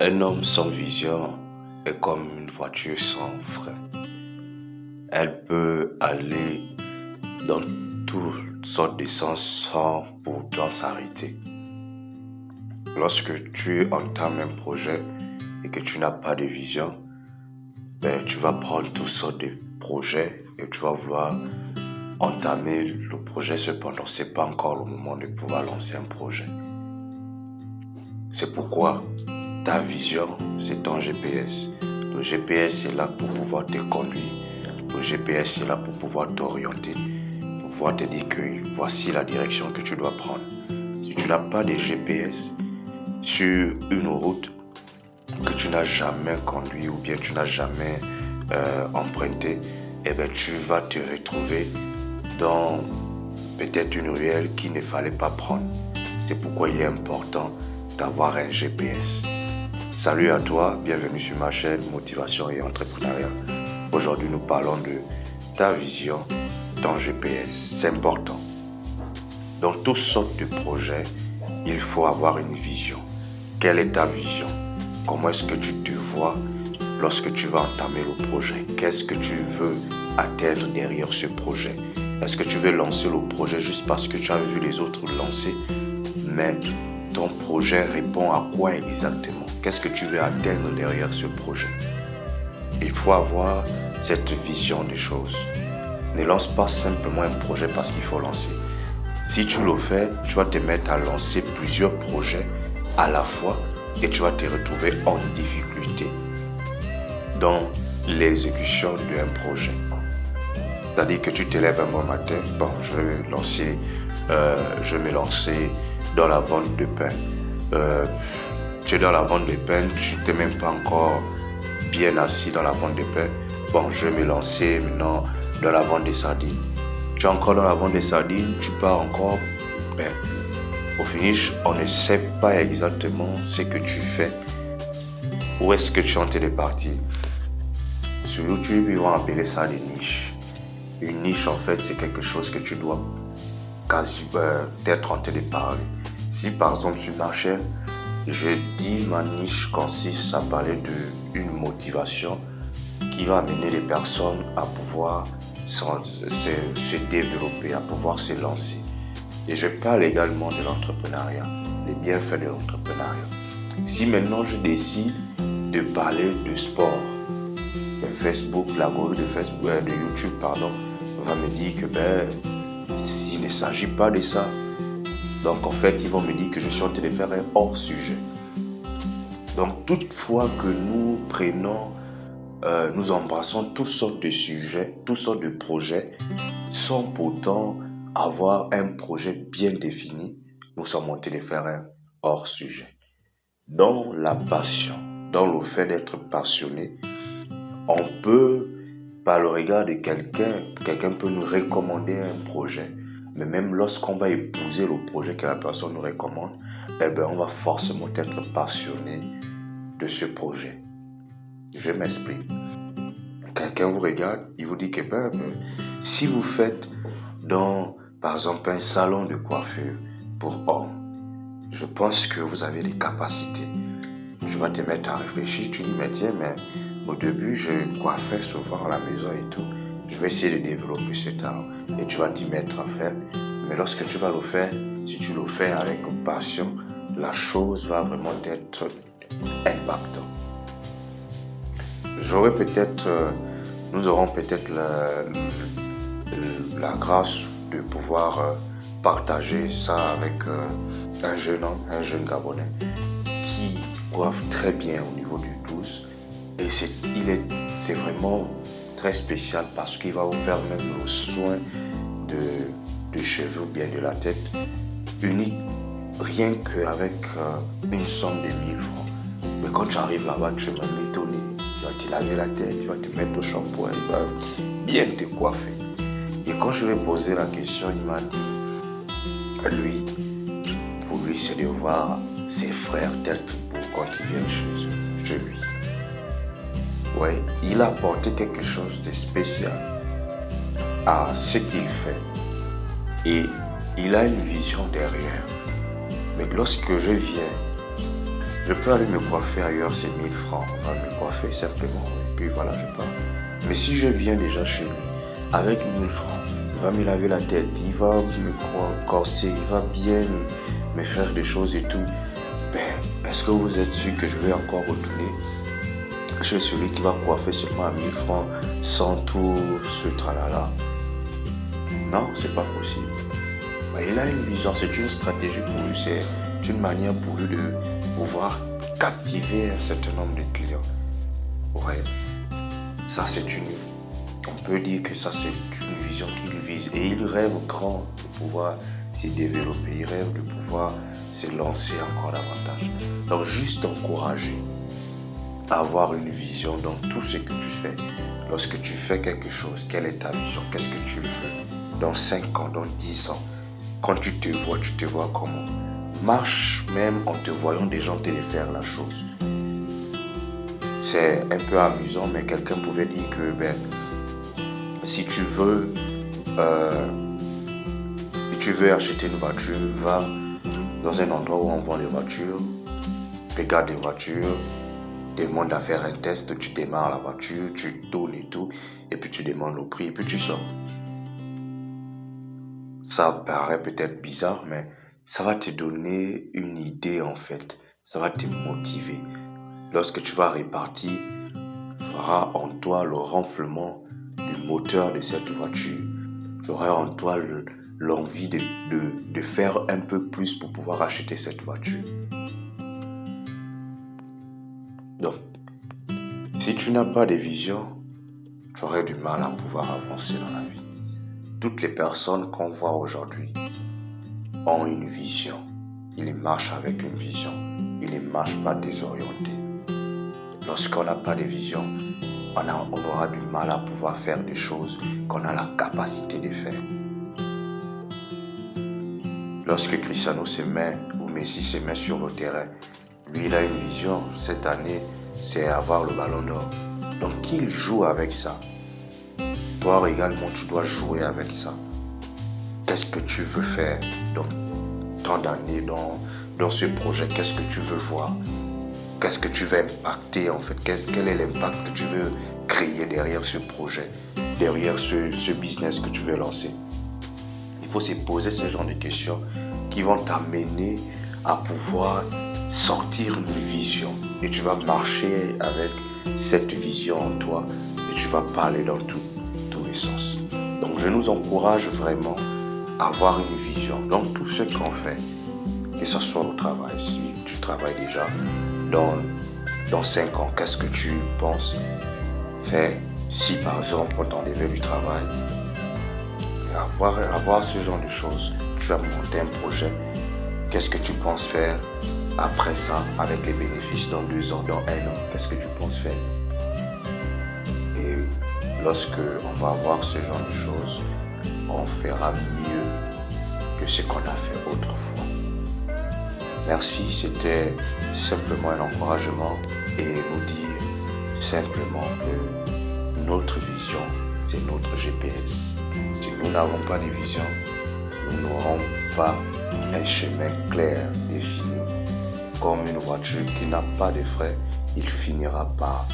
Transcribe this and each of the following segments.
Un homme sans vision est comme une voiture sans frein. Elle peut aller dans toutes sortes de sens sans pourtant s'arrêter. Lorsque tu entames un projet et que tu n'as pas de vision, tu vas prendre toutes sortes de projets et tu vas vouloir entamer le projet. Cependant, ce n'est pas encore le moment de pouvoir lancer un projet. C'est pourquoi ta vision, c'est ton GPS. Le GPS est là pour pouvoir te conduire. Le GPS est là pour pouvoir t'orienter, pour pouvoir te dire que voici la direction que tu dois prendre. Si tu n'as pas de GPS sur une route que tu n'as jamais conduit ou bien tu n'as jamais emprunté, tu vas te retrouver dans peut-être une ruelle qu'il ne fallait pas prendre. C'est pourquoi il est important d'avoir un GPS. Salut à toi, bienvenue sur ma chaîne Motivation et Entrepreneuriat. Aujourd'hui, nous parlons de ta vision, ton GPS. C'est important. Dans toutes sortes de projets, il faut avoir une vision. Quelle est ta vision? Comment est-ce que tu te vois lorsque tu vas entamer le projet? Qu'est-ce que tu veux atteindre derrière ce projet? Est-ce que tu veux lancer le projet juste parce que tu as vu les autres lancer? Mais ton projet répond à quoi exactement? Qu'est-ce que tu veux atteindre derrière ce projet? Il faut avoir cette vision des choses. Ne lance pas simplement un projet parce qu'il faut lancer. Si tu le fais, tu vas te mettre à lancer plusieurs projets à la fois et tu vas te retrouver en difficulté dans l'exécution d'un projet. C'est-à-dire que tu te lèves un bon matin, je vais me lancer dans la vente de pain. Tu es dans la vente de pain, tu n'es même pas encore bien assis dans la vente de pain. Je vais me lancer maintenant dans la vente des sardines. Tu es encore dans la vente des sardines, tu pars encore. Au finish, on ne sait pas exactement ce que tu fais. Où est-ce que tu es en train de partir? Sur YouTube, ils vont appeler ça des niches. Une niche, en fait, c'est quelque chose que tu dois être en train de parler. Si par exemple sur ma chaîne, je dis ma niche consiste à parler d'une motivation qui va amener les personnes à pouvoir se développer, à pouvoir se lancer. Et je parle également de l'entrepreneuriat, des bienfaits de l'entrepreneuriat. Si maintenant je décide de parler de sport, Facebook, l'algorithme de YouTube, va me dire que il ne s'agit pas de ça. Donc en fait, ils vont me dire que je suis en train de faire un hors-sujet. Donc toutefois que nous nous embrassons toutes sortes de sujets, toutes sortes de projets, sans pourtant avoir un projet bien défini, nous sommes en train de faire un hors-sujet. Dans la passion, dans le fait d'être passionné, on peut, par le regard de quelqu'un peut nous recommander un projet. Mais même lorsqu'on va épouser le projet que la personne nous recommande, on va forcément être passionné de ce projet. Je m'explique. Quelqu'un vous regarde, il vous dit que si vous faites dans, par exemple, un salon de coiffure pour hommes, je pense que vous avez des capacités. Tu vas te mettre à réfléchir, tu dis, mais au début, je coiffais souvent à la maison et tout. Je vais essayer de développer ce talent. Et tu vas t'y mettre à faire. Mais lorsque tu vas le faire, si tu le fais avec passion, la chose va vraiment être impactante. Nous aurons peut-être la grâce de pouvoir partager ça avec un jeune homme, un jeune Gabonais qui coiffe très bien au niveau du douce. Et c'est vraiment très spécial parce qu'il va vous faire même le soin de cheveux ou bien de la tête unique, rien qu'avec une somme de 1000 francs. Mais quand tu arrives là-bas, tu vas m'étonner. Tu vas te laver la tête, tu vas te mettre au shampoing, il va bien te coiffer. Et quand je lui ai posé la question, il m'a dit, pour lui, c'est de voir ses frères d'être beaux quand ils viennent chez lui. Ouais, il a apporté quelque chose de spécial à ce qu'il fait. Et il a une vision derrière. Mais lorsque je viens Je peux aller me coiffer ailleurs, c'est 1000 francs. On va me coiffer simplement, et puis voilà, je pars. Mais si je viens déjà chez lui, avec 1000 francs, il va me laver la tête, il va me corser, il va bien me faire des choses et tout. Ben, est-ce que vous êtes sûr que je vais encore retourner chez celui qui va coiffer seulement à 1000 francs sans tout ce tralala? Non, c'est pas possible. Ben, il a une vision, c'est une stratégie pour lui, c'est une manière pour lui de pouvoir captiver un certain nombre de clients. Ouais, ça c'est une... On peut dire que ça c'est une vision qu'il vise. Et il rêve grand de pouvoir se développer, il rêve de pouvoir se lancer encore davantage. Donc juste encourager à avoir une vision dans tout ce que tu fais. Lorsque tu fais quelque chose, quelle est ta vision? Qu'est-ce que tu veux? Dans 5 ans, dans 10 ans, quand tu te vois comment? Marche même en te voyant des gens faire la chose. C'est un peu amusant, mais quelqu'un pouvait dire que si tu veux acheter une voiture, va dans un endroit où on vend les voitures, regarde les voitures, demande à faire un test, tu démarres la voiture, tu tournes et tout, et puis tu demandes le prix, et puis tu sors. Ça paraît peut-être bizarre, mais ça va te donner une idée en fait. Ça va te motiver. Lorsque tu vas répartir, tu auras en toi le renflement du moteur de cette voiture. Tu auras en toi l'envie de faire un peu plus pour pouvoir acheter cette voiture. Donc, si tu n'as pas de vision, tu aurais du mal à pouvoir avancer dans la vie. Toutes les personnes qu'on voit aujourd'hui ont une vision. Ils marchent avec une vision. Ils ne marchent pas désorientés. Lorsqu'on n'a pas de vision, on aura du mal à pouvoir faire des choses qu'on a la capacité de faire. Lorsque Cristiano se met, ou Messi se met sur le terrain, lui il a une vision. Cette année, c'est avoir le ballon d'or. Donc il joue avec ça. Toi également, tu dois jouer avec ça. Qu'est-ce que tu veux faire dans tant d'années dans ce projet? Qu'est-ce que tu veux voir? Qu'est-ce que tu veux impacter en fait? Quel est l'impact que tu veux créer derrière ce projet, derrière ce business que tu veux lancer? Il faut se poser ce genre de questions qui vont t'amener à pouvoir sortir une vision. Et tu vas marcher avec cette vision en toi et tu vas parler dans tous les sens. Donc je nous encourage vraiment à avoir une vision dans tout ce qu'on fait. Que ce soit au travail, si tu travailles déjà dans 5 ans, qu'est-ce que tu penses faire? Si par exemple on t'enlève du travail, avoir ce genre de choses, tu vas monter un projet, qu'est-ce que tu penses faire après ça avec les bénéfices dans 2 ans, dans 1 an, qu'est-ce que tu penses faire? Et lorsque on va avoir ce genre de choses, on fera mieux que ce qu'on a fait autrefois. Merci, c'était simplement un encouragement et nous dire simplement que notre vision, c'est notre GPS. Si nous n'avons pas de vision, nous n'aurons pas un chemin clair défini. Comme une voiture qui n'a pas de frein, il finira par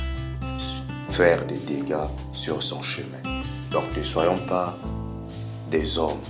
faire des dégâts sur son chemin. Donc ne soyons pas des hommes